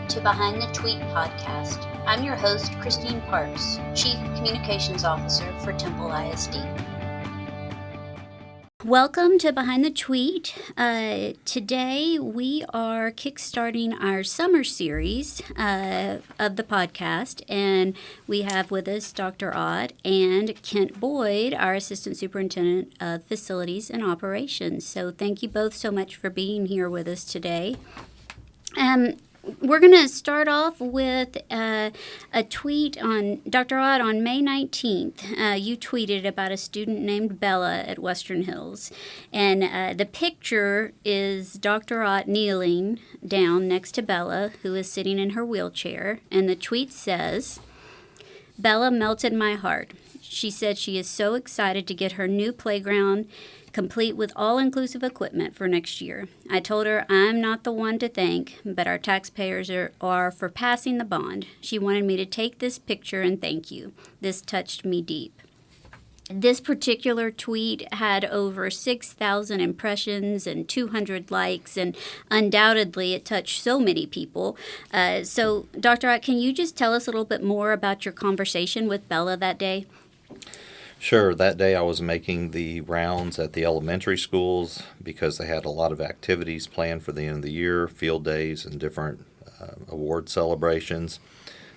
to Behind the Tweet podcast. I'm your host, Christine Parks, Chief Communications Officer for Temple ISD. Welcome to Behind the Tweet. Today we are kickstarting our summer series of the podcast, and we have with us Dr. Ott and Kent Boyd, our Assistant Superintendent of Facilities and Operations. So thank you both so much for being here with us today. We're going to start off with a tweet on Dr. Ott on May 19th. You tweeted about a student named Bella at Western Hills. And the picture is Dr. Ott kneeling down next to Bella, who is sitting in her wheelchair. And the tweet says, "Bella melted my heart. She said she is so excited to get her new playground complete with all-inclusive equipment for next year. I told her I'm not the one to thank, but our taxpayers are for passing the bond. She wanted me to take this picture and thank you. This touched me deep." This particular tweet had over 6,000 impressions and 200 likes, and undoubtedly it touched so many people. So, Dr. Ott, can you just tell us a little bit more about your conversation with Bella that day? Sure. That day I was making the rounds at the elementary schools because they had a lot of activities planned for the end of the year, field days and different award celebrations.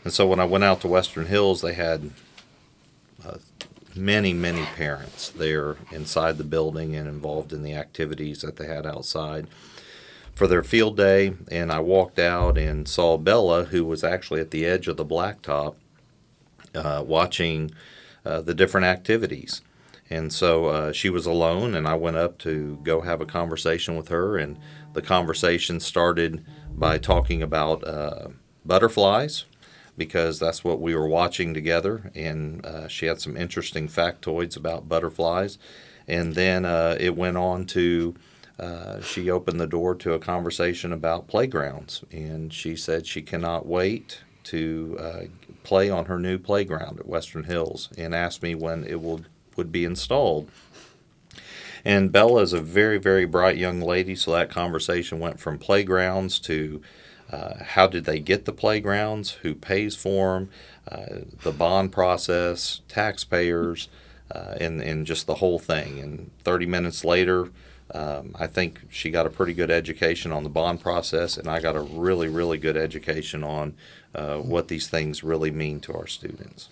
And so when I went out to Western Hills, they had many parents there inside the building and involved in the activities that they had outside for their field day. And I walked out and saw Bella, who was actually at the edge of the blacktop, watching the different activities. And so she was alone, and I went up to go have a conversation with her, and the conversation started by talking about butterflies, because that's what we were watching together, and she had some interesting factoids about butterflies. And then it went on to she opened the door to a conversation about playgrounds, and she said she cannot wait to play on her new playground at Western Hills, and asked me when it would be installed. And Bella is a very bright young lady, so that conversation went from playgrounds to how did they get the playgrounds, who pays for them, the bond process, taxpayers, and just the whole thing. And 30 minutes later, I think she got a pretty good education on the bond process, and I got a really good education on what these things really mean to our students.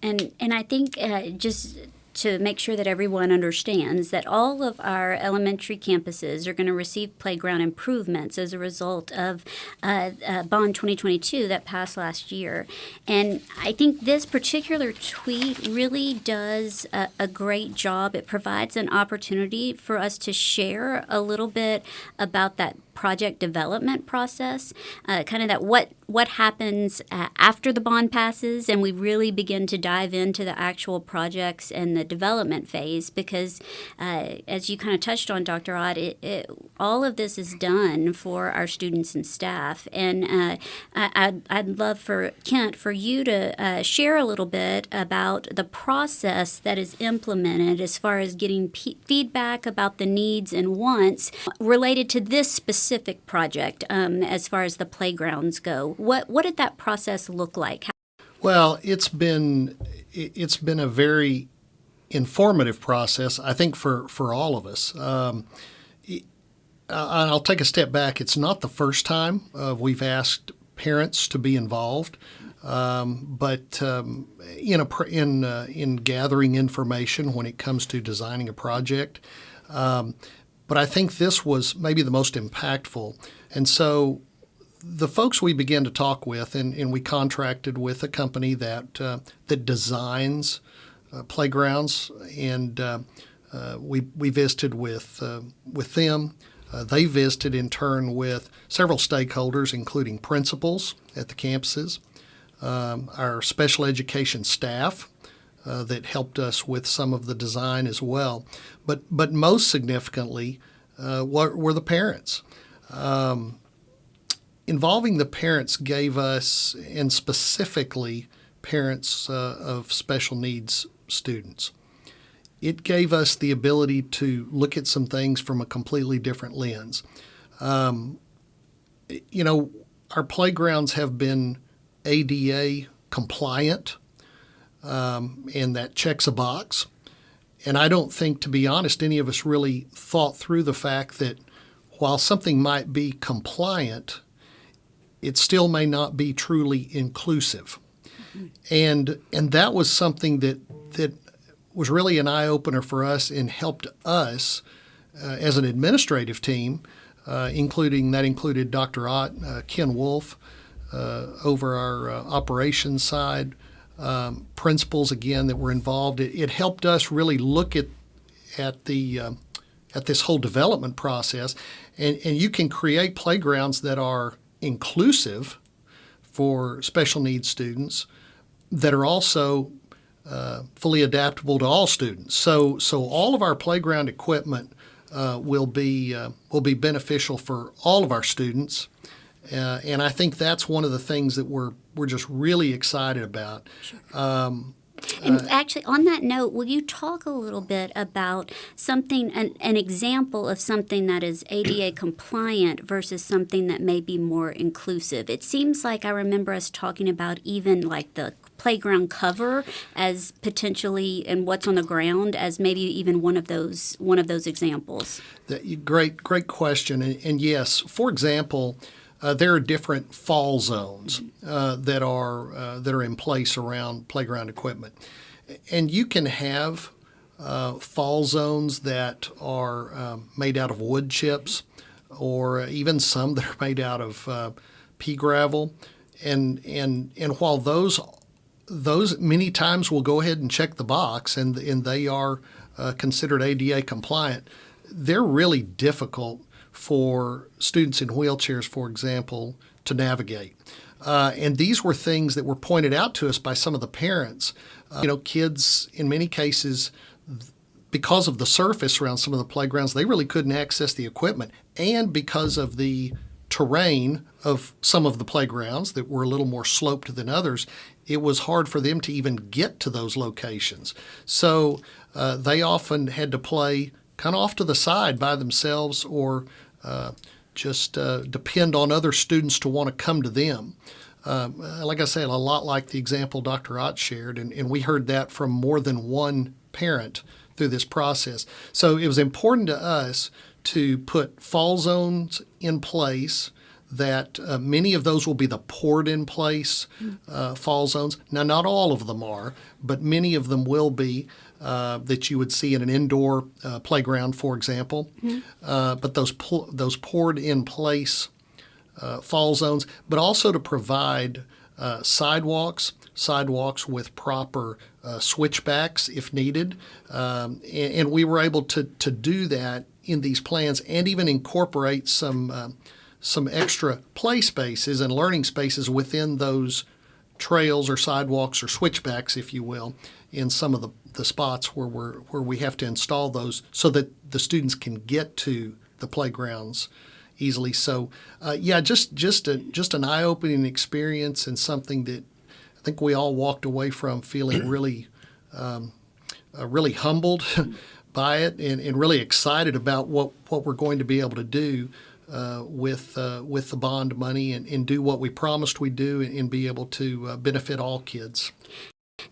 And I think just to make sure that everyone understands that all of our elementary campuses are going to receive playground improvements as a result of Bond 2022 that passed last year. And I think this particular tweet really does a great job. It provides an opportunity for us to share a little bit about that project development process, kind of that what happens after the bond passes, and we really begin to dive into the actual projects and the development phase, because as you kind of touched on, Dr. Ott, all of this is done for our students and staff. And I'd love for Kent, for you to share a little bit about the process that is implemented as far as getting feedback about the needs and wants related to this specific project, as far as the playgrounds go. What did that process look like? Well, it's been a very informative process, I think, for all of us. I'll take a step back. It's not the first time we've asked parents to be involved, but in gathering information when it comes to designing a project. But I think this was maybe the most impactful. And so the folks we began to talk with, and we contracted with a company that designs playgrounds, and we visited with them. They visited in turn with several stakeholders, including principals at the campuses, our special education staff, that helped us with some of the design as well. But most significantly were the parents. Involving the parents gave us, and specifically parents of special needs students, it gave us the ability to look at some things from a completely different lens. our playgrounds have been ADA compliant, and that checks a box. And I don't think, to be honest, any of us really thought through the fact that while something might be compliant, it still may not be truly inclusive. And that was something that was really an eye-opener for us and helped us as an administrative team, included Dr. Ott, Ken Wolf over our operations side, principals again that were involved. It helped us really look at this whole development process, and you can create playgrounds that are inclusive for special needs students that are also fully adaptable to all students. So all of our playground equipment will be beneficial for all of our students, and I think that's one of the things that we're just really excited about. Sure. And actually, on that note, will you talk a little bit about something, an example of something that is ADA compliant versus something that may be more inclusive? It seems like I remember us talking about even like the playground cover as potentially, and what's on the ground as maybe even one of those examples. Great question. And yes, for example, there are different fall zones that are in place around playground equipment, and you can have fall zones that are made out of wood chips, or even some that are made out of pea gravel, and while those many times will go ahead and check the box, and they are considered ADA compliant, they're really difficult for students in wheelchairs, for example, to navigate. And these were things that were pointed out to us by some of the parents. Kids, in many cases, because of the surface around some of the playgrounds, they really couldn't access the equipment. And because of the terrain of some of the playgrounds that were a little more sloped than others, it was hard for them to even get to those locations. So they often had to play kind of off to the side by themselves, or just depend on other students to want to come to them. Like I said, a lot like the example Dr. Ott shared, and we heard that from more than one parent through this process. So it was important to us to put fall zones in place, that many of those will be the poured-in-place fall zones. Now, not all of them are, but many of them will be, that you would see in an indoor playground, for example. But those poured-in-place fall zones, but also to provide sidewalks with proper switchbacks if needed. And we were able to do that in these plans, and even incorporate some extra play spaces and learning spaces within those trails or sidewalks or switchbacks, if you will, in some of the spots where we have to install those, so that the students can get to the playgrounds easily. So, just an eye-opening experience, and something that I think we all walked away from feeling really humbled by it, and really excited about what we're going to be able to do with the bond money, and do what we promised we'd do, and be able to benefit all kids.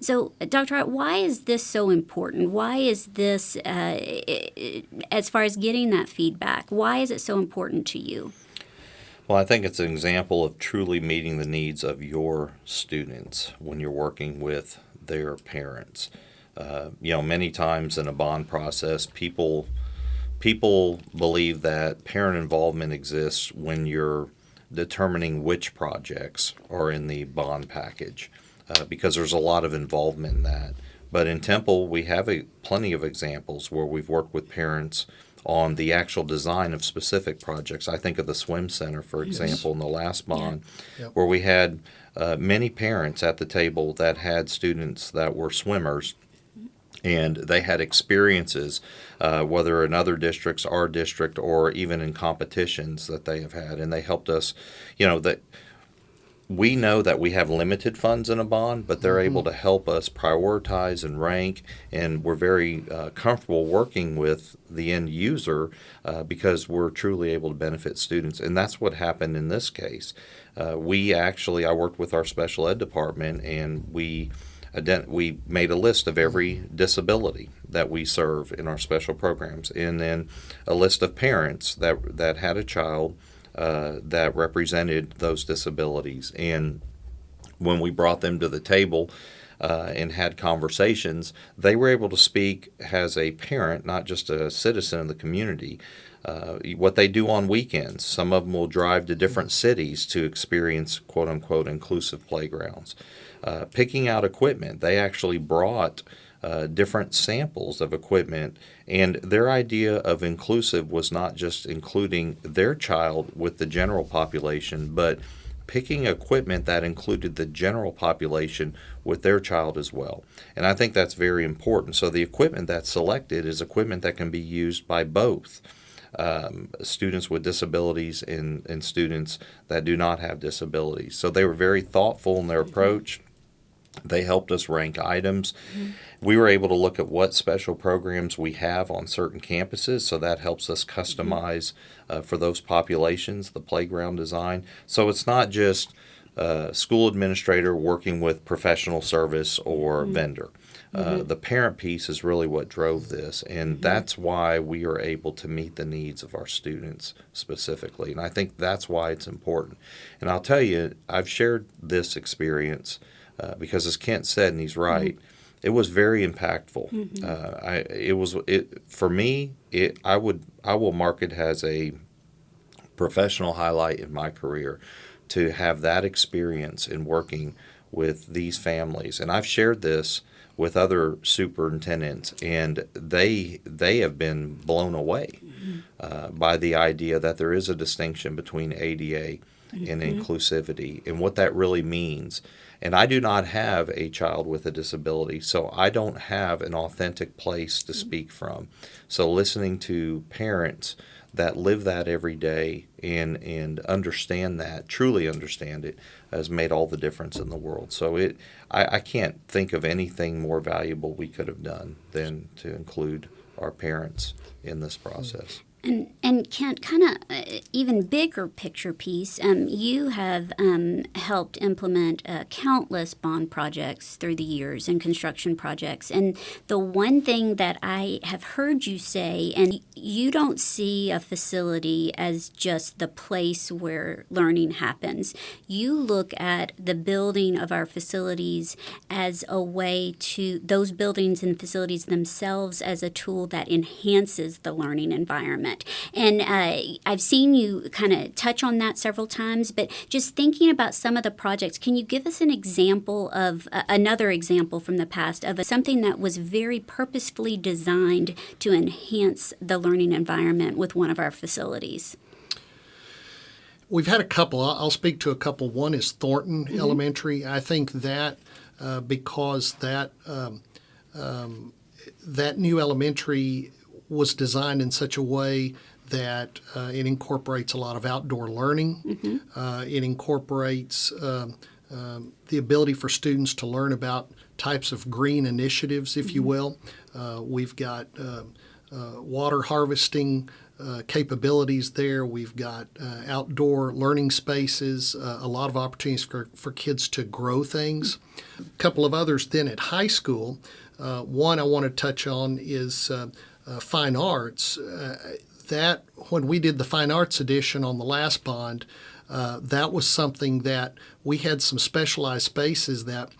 So, Dr. Ott, why is this so important? Why is this, as far as getting that feedback, why is it so important to you? Well, I think it's an example of truly meeting the needs of your students when you're working with their parents. Many times in a bond process, people believe that parent involvement exists when you're determining which projects are in the bond package, because there's a lot of involvement in that. But in Temple, we have plenty of examples where we've worked with parents on the actual design of specific projects. I think of the swim center, for example, in the last bond, where we had many parents at the table that had students that were swimmers, and they had experiences, whether in other districts, our district, or even in competitions that they have had. And they helped us, that we know that we have limited funds in a bond, but they're able to help us prioritize and rank, and we're very comfortable working with the end user because we're truly able to benefit students. And that's what happened in this case. I worked with our special ed department, and we made a list of every disability that we serve in our special programs, and then a list of parents that had a child that represented those disabilities. And when we brought them to the table and had conversations, they were able to speak as a parent, not just a citizen of the community. What they do on weekends. Some of them will drive to different cities to experience quote unquote inclusive playgrounds. Picking out equipment, they actually brought different samples of equipment, and their idea of inclusive was not just including their child with the general population, but picking equipment that included the general population with their child as well. And I think that's very important. So the equipment that's selected is equipment that can be used by both students with disabilities and students that do not have disabilities. So they were very thoughtful in their approach. They helped us rank items. We were able to look at what special programs we have on certain campuses, so that helps us customize for those populations the playground design. So it's not just school administrator working with professional service or vendor. The parent piece is really what drove this, and that's why we are able to meet the needs of our students specifically. And I think that's why it's important. And I'll tell you, I've shared this experience because, as Kent said, and he's right, it was very impactful. For me. I will mark it as a professional highlight in my career to have that experience in working with these families. And I've shared this with other superintendents, and they have been blown away by the idea that there is a distinction between ADA and inclusivity and what that really means. And I do not have a child with a disability, so I don't have an authentic place to speak from. So listening to parents that live that every day and understand that, truly understand it, has made all the difference in the world. So I can't think of anything more valuable we could have done than to include our parents in this process. And Kent, kind of even bigger picture piece, you have helped implement countless bond projects through the years and construction projects. And the one thing that I have heard you say, and you don't see a facility as just the place where learning happens. You look at the building of our facilities as a way to, those buildings and facilities themselves as a tool that enhances the learning environment. And I've seen you kind of touch on that several times, but just thinking about some of the projects, can you give us an example of another example from the past of something that was very purposefully designed to enhance the learning environment with one of our facilities? We've had a couple. I'll speak to a couple. One is Thornton Elementary. I think that because that new elementary was designed in such a way that it incorporates a lot of outdoor learning. It incorporates the ability for students to learn about types of green initiatives, if you will. We've got water harvesting capabilities there. We've got outdoor learning spaces, a lot of opportunities for kids to grow things. A couple of others then at high school. One I want to touch on is fine arts. That when we did the fine arts edition on the last bond, that was something that we had some specialized spaces that,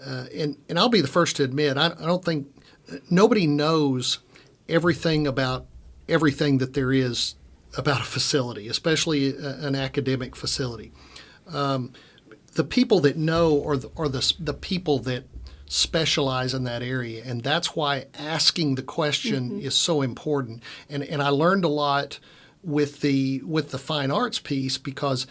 and I'll be the first to admit, I don't think nobody knows everything about everything that there is about a facility, especially an academic facility. The people that know are the people that specialize in that area, and that's why asking the question is so important. And I learned a lot with the fine arts piece because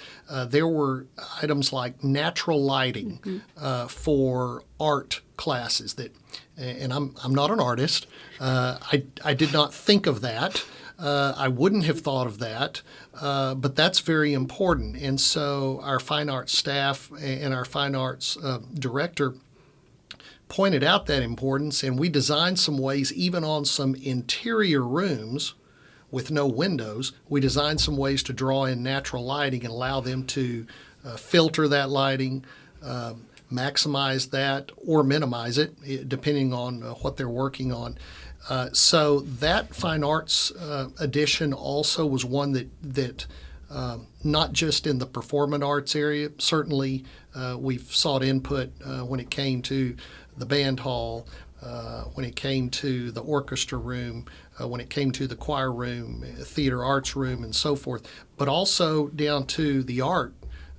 there were items like natural lighting for art classes that, and I'm not an artist. I did not think of that I wouldn't have thought of that, but that's very important. And so our fine arts staff and our fine arts director pointed out that importance, and we designed some ways, even on some interior rooms with no windows, we designed some ways to draw in natural lighting and allow them to filter that lighting, maximize that, or minimize it, depending on what they're working on. So that fine arts addition also was one that not just in the performing arts area. Certainly, we've sought input when it came to the band hall, when it came to the orchestra room, when it came to the choir room, theater arts room, and so forth, but also down to the art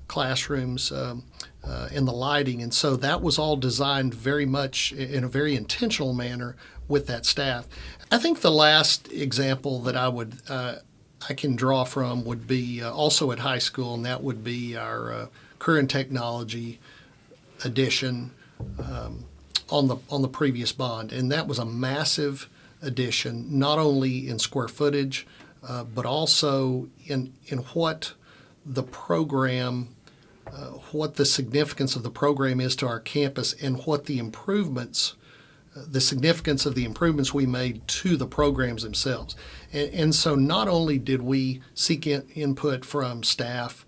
classrooms and the lighting. And so that was all designed very much in a very intentional manner with that staff. I think the last example that I can draw from would be also at high school, and that would be our career and technology addition on the previous bond. And that was a massive addition, not only in square footage, but also in what the program, what the significance of the program is to our campus, and what the improvements, the significance of the improvements we made to the programs themselves. And so not only did we seek input from staff,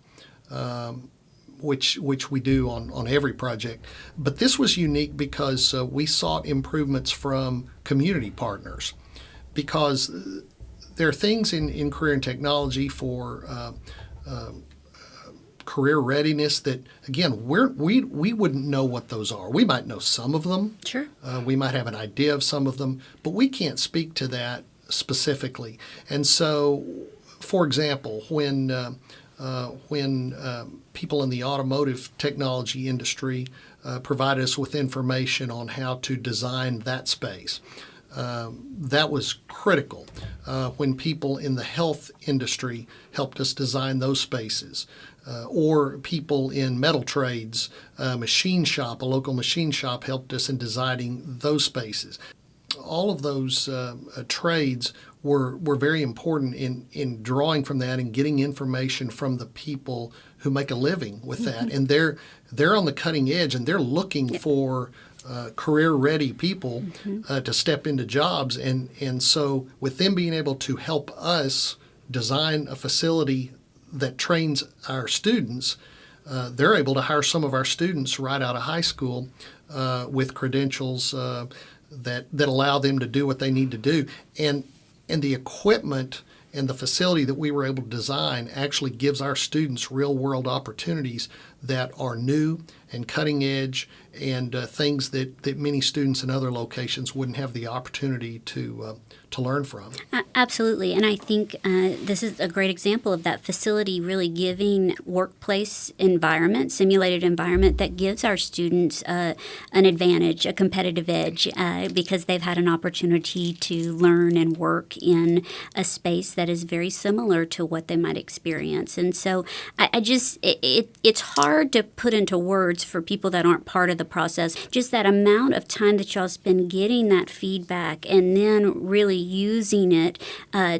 which we do on every project, but this was unique because we sought improvements from community partners, because there are things in career and technology for career readiness that, again, we wouldn't know what those are. We might know some of them. Sure. We might have an idea of some of them, but we can't speak to that specifically. And so, for example, when people in the automotive technology industry provide us with information on how to design that space, that was critical. When people in the health industry helped us design those spaces, or people in metal trades, a local machine shop helped us in designing those spaces. All of those trades were very important in drawing from that and getting information from the people who make a living with that. And they're on the cutting edge, and they're looking for career-ready people to step into jobs. And so with them being able to help us design a facility that trains our students, they're able to hire some of our students right out of high school with credentials that allow them to do what they need to do. And the equipment and the facility that we were able to design actually gives our students real-world opportunities that are new and cutting edge, and things that many students in other locations wouldn't have the opportunity to learn from. Absolutely, and I think this is a great example of that facility really giving workplace environment, simulated environment that gives our students an advantage, a competitive edge, because they've had an opportunity to learn and work in a space that is very similar to what they might experience. And so it's hard to put into words for people that aren't part of the process, just that amount of time that y'all spend getting that feedback and then really using it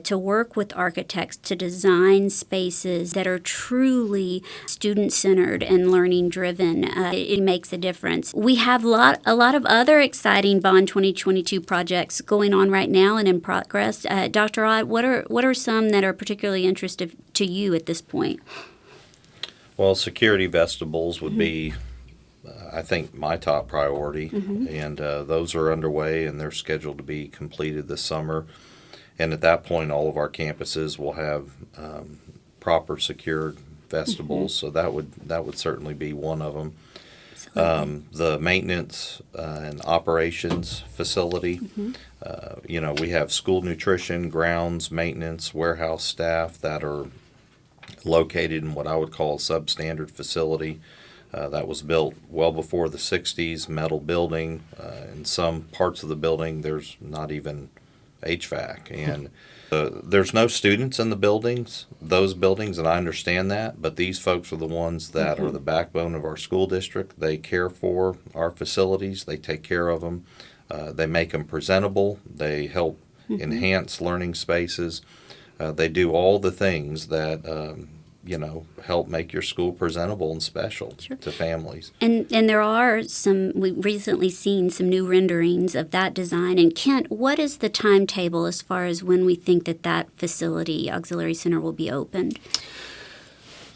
to work with architects to design spaces that are truly student-centered and learning-driven. It makes a difference. We have a lot of other exciting Bond 2022 projects going on right now and in progress. Dr. Ott, what are some that are particularly interesting to you at this point? Well, security vestibules would be, I think, my top priority, and those are underway, and they're scheduled to be completed this summer. And at that point, all of our campuses will have proper secured vestibules, so that would certainly be one of them. The maintenance and operations facility, we have school nutrition, grounds, maintenance, warehouse staff that are located in what I would call a substandard facility. That was built well before the 60s, metal building. In some parts of the building, there's not even HVAC. And there's no students in those buildings, and I understand that, but these folks are the ones that are the backbone of our school district. They care for our facilities. They take care of them. They make them presentable. They help enhance learning spaces. They do all the things that help make your school presentable and special to families. And there are we've recently seen some new renderings of that design. And Kent, what is the timetable as far as when we think that facility, auxiliary center, will be opened?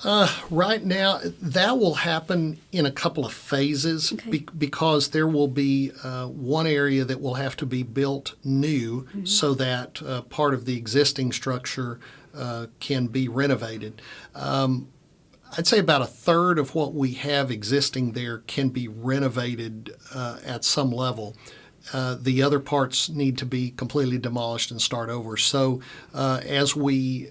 Right now, that will happen in a couple of phases because there will be one area that will have to be built new so that part of the existing structure can be renovated. I'd say about a third of what we have existing there can be renovated at some level. The other parts need to be completely demolished and start over. So as we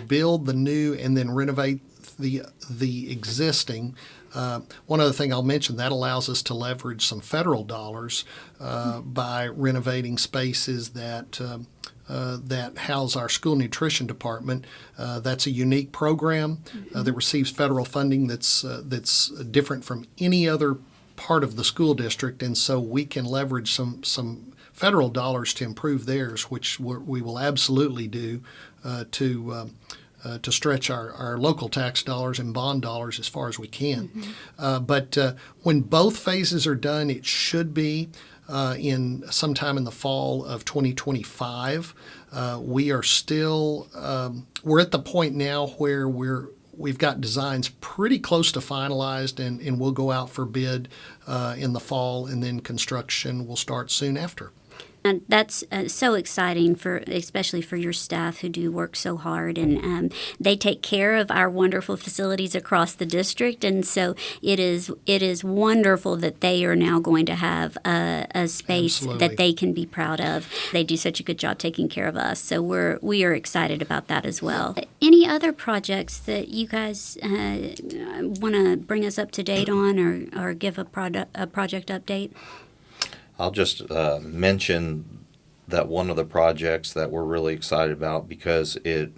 build the new and then renovate the existing, one other thing I'll mention, that allows us to leverage some federal dollars by renovating spaces that house our school nutrition department. That's a unique program that receives federal funding that's different from any other part of the school district, and so we can leverage some federal dollars to improve theirs, which we will absolutely do to stretch our local tax dollars and bond dollars as far as we can. But when both phases are done, it should be in sometime in the fall of 2025. We are still we're at the point now where we've got designs pretty close to finalized, and we'll go out for bid in the fall, and then construction will start soon after. And that's so exciting, especially for your staff who do work so hard, and they take care of our wonderful facilities across the district. And so it is wonderful that they are now going to have a space that they can be proud of. They do such a good job taking care of us, so we are excited about that as well. Any other projects that you guys want to bring us up to date on, or give a project update? I'll just mention that one of the projects that we're really excited about, because it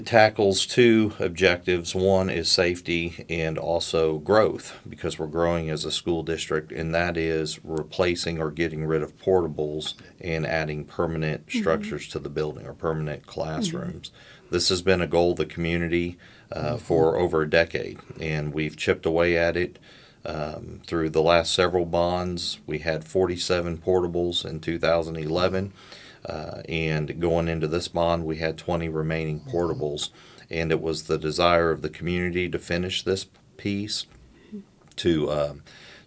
tackles two objectives. One is safety and also growth, because we're growing as a school district, and that is replacing or getting rid of portables and adding permanent structures to the building, or permanent classrooms. This has been a goal of the community for over a decade, and we've chipped away at it. Through the last several bonds, we had 47 portables in 2011, and going into this bond, we had 20 remaining portables, and it was the desire of the community to finish this piece, to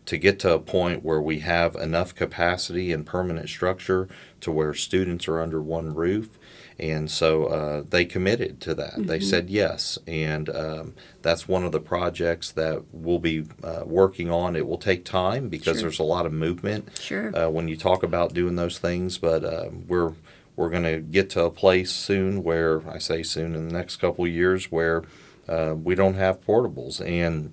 get to a point where we have enough capacity and permanent structure to where students are under one roof. And so they committed to that. They said yes, and that's one of the projects that we'll be working on. It will take time because there's a lot of movement when you talk about doing those things, but we're going to get to a place soon, where I say soon, in the next couple of years, where we don't have portables. And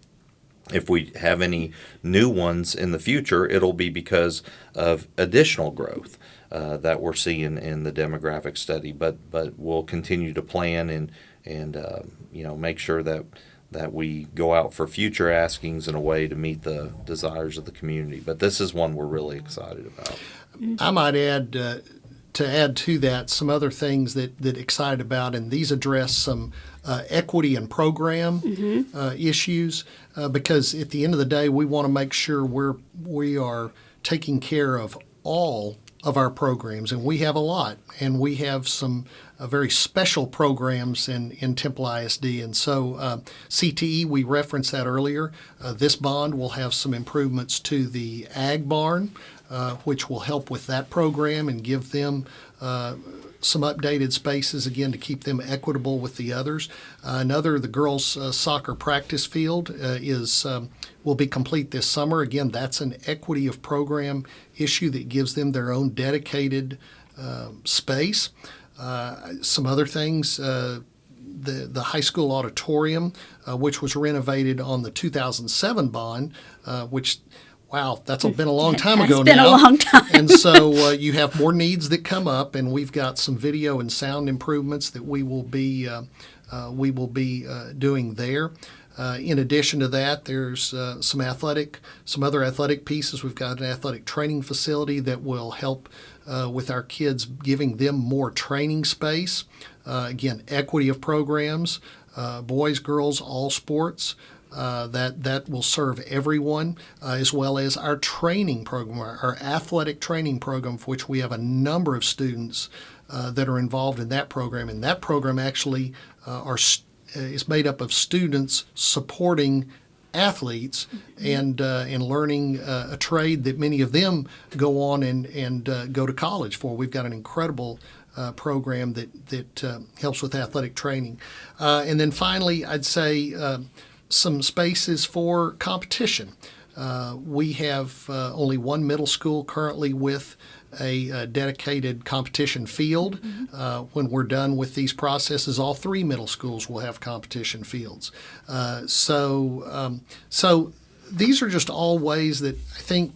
if we have any new ones in the future, it'll be because of additional growth that we're seeing in the demographic study. But we'll continue to plan and make sure that we go out for future askings in a way to meet the desires of the community. But this is one we're really excited about. I might add to that some other things that excited about, and these address some equity and program issues, because at the end of the day, we want to make sure we are taking care of all of our programs, and we have a lot, and we have some very special programs in Temple ISD. And so CTE, we referenced that earlier. This bond will have some improvements to the Ag Barn, which will help with that program and give them some updated spaces, again, to keep them equitable with the others. The girls' soccer practice field will be complete this summer. Again, that's an equity of program issue that gives them their own dedicated space. Some other things, the high school auditorium, which was renovated on the 2007 bond, which, wow, that's been a long time ago now. It's been a long time. And so you have more needs that come up, and we've got some video and sound improvements that we will be doing there. In addition to that, there's some other athletic pieces. We've got an athletic training facility that will help with our kids, giving them more training space. Again, equity of programs, boys, girls, all sports. That will serve everyone, as well as our training program, our athletic training program, for which we have a number of students that are involved in that program. And that program actually is made up of students supporting athletes and learning a trade that many of them go on and go to college for. We've got an incredible program that helps with athletic training. And then finally, I'd say some spaces for competition. We have only one middle school currently with a dedicated competition field. When we're done with these processes, all three middle schools will have competition fields. So these are just all ways that I think,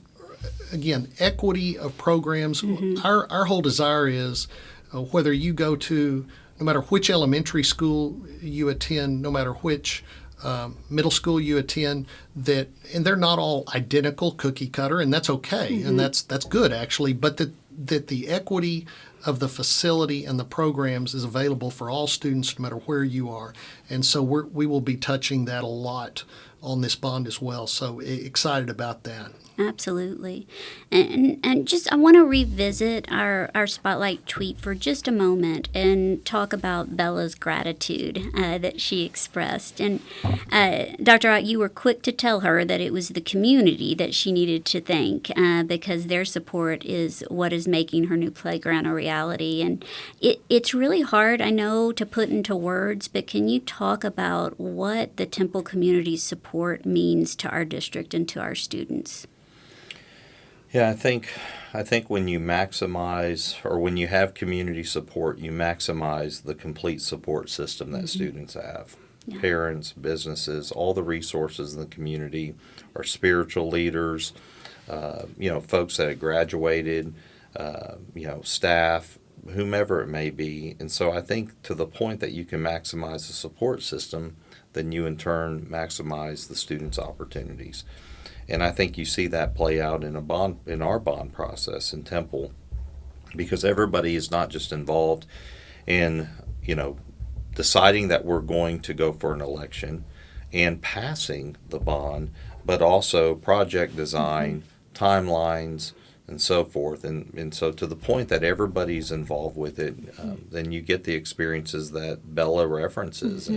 again, equity of programs. Our whole desire is whether you go to, no matter which elementary school you attend, no matter which middle school you attend, and they're not all identical, cookie cutter, and that's okay, and that's good actually, but that the equity of the facility and the programs is available for all students no matter where you are. And so we will be touching that a lot on this bond as well. So excited about that. Absolutely. And just I want to revisit our spotlight tweet for just a moment and talk about Bella's gratitude that she expressed. And Dr. Ott, you were quick to tell her that it was the community that she needed to thank because their support is what is making her new playground a reality. And it's really hard, I know, to put into words, but can you talk about what the Temple community's support means to our district and to our students? Yeah, I think when you maximize, or when you have community support, you maximize the complete support system that students have. Yeah. Parents, businesses, all the resources in the community, our spiritual leaders, folks that have graduated, staff, whomever it may be. And so I think to the point that you can maximize the support system, then you in turn maximize the students' opportunities. And I think you see that play out in our bond process in Temple, because everybody is not just involved in, deciding that we're going to go for an election and passing the bond, but also project design, timelines, and so forth. And so to the point that everybody's involved with it, then you get the experiences that Bella references.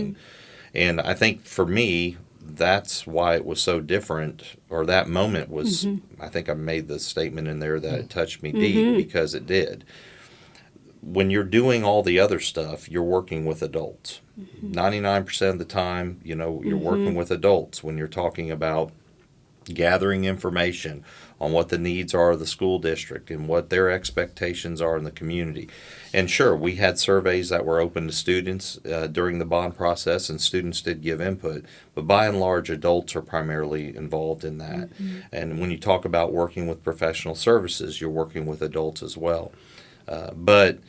And I think for me, that's why it was so different, or that moment was, I think I made the statement in there that it touched me deep, because it did. When you're doing all the other stuff, you're working with adults. 99% of the time, you're working with adults when you're talking about gathering information on what the needs are of the school district and what their expectations are in the community. And sure, we had surveys that were open to students during the bond process, and students did give input, but by and large, adults are primarily involved in that. And when you talk about working with professional services, you're working with adults as well. But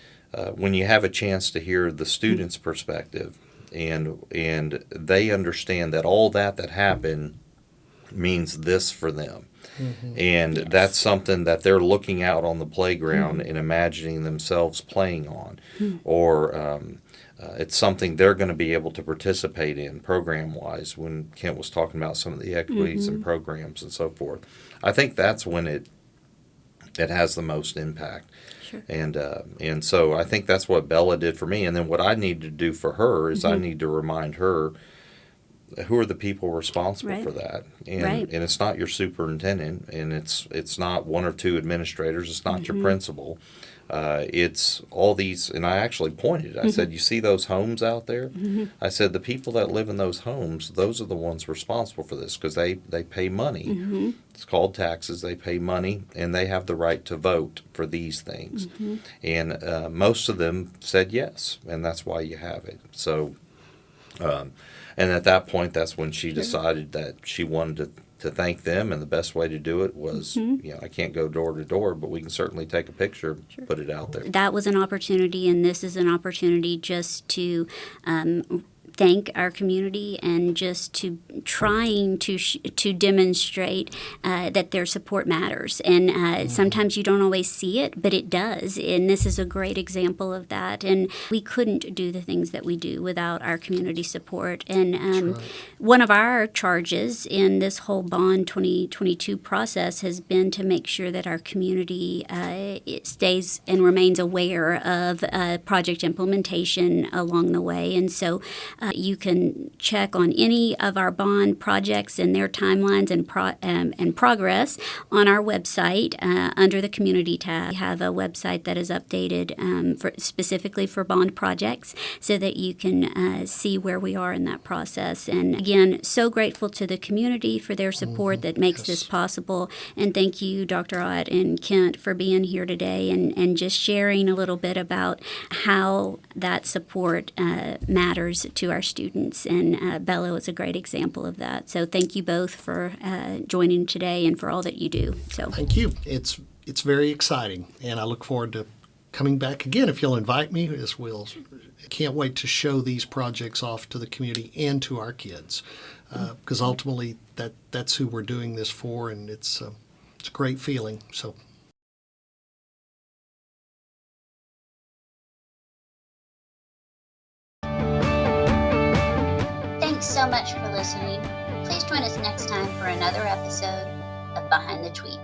when you have a chance to hear the students' perspective, and they understand that all that happened means this for them. And that's something that they're looking out on the playground and imagining themselves playing on, or it's something they're going to be able to participate in program-wise. When Kent was talking about some of the equities and programs and so forth, I think that's when it has the most impact. Sure. And so I think that's what Bella did for me. And then what I need to do for her is I need to remind her, who are the people responsible for that? And it's not your superintendent, and it's not one or two administrators, it's not your principal. It's all these, and I actually pointed, I said, you see those homes out there? I said, the people that live in those homes, those are the ones responsible for this, because they pay money. It's called taxes. They pay money, and they have the right to vote for these things. And most of them said yes, and that's why you have it. So and at that point, that's when she decided that she wanted to thank them, and the best way to do it was, I can't go door to door, but we can certainly take a picture, put it out there. That was an opportunity, and this is an opportunity just to thank our community and just to trying to demonstrate that their support matters. And sometimes you don't always see it, but it does. And this is a great example of that. And we couldn't do the things that we do without our community support. And one of our charges in this whole Bond 2022 process has been to make sure that our community it stays and remains aware of project implementation along the way. And so you can check on any of our bond projects and their timelines and progress on our website under the community tab. We have a website that is updated specifically for bond projects so that you can see where we are in that process. And again, so grateful to the community for their support that makes this possible. And thank you, Dr. Ott and Kent, for being here today and just sharing a little bit about how that support matters to our students. And Bello is a great example of that. So thank you both for joining today and for all that you do. So Thank you. It's very exciting, and I look forward to coming back again if you'll invite me, as we'll. Can't wait to show these projects off to the community and to our kids, because ultimately that's who we're doing this for, and it's a great feeling. So. thanks so much for listening. Please join us next time for another episode of Behind the Tweet.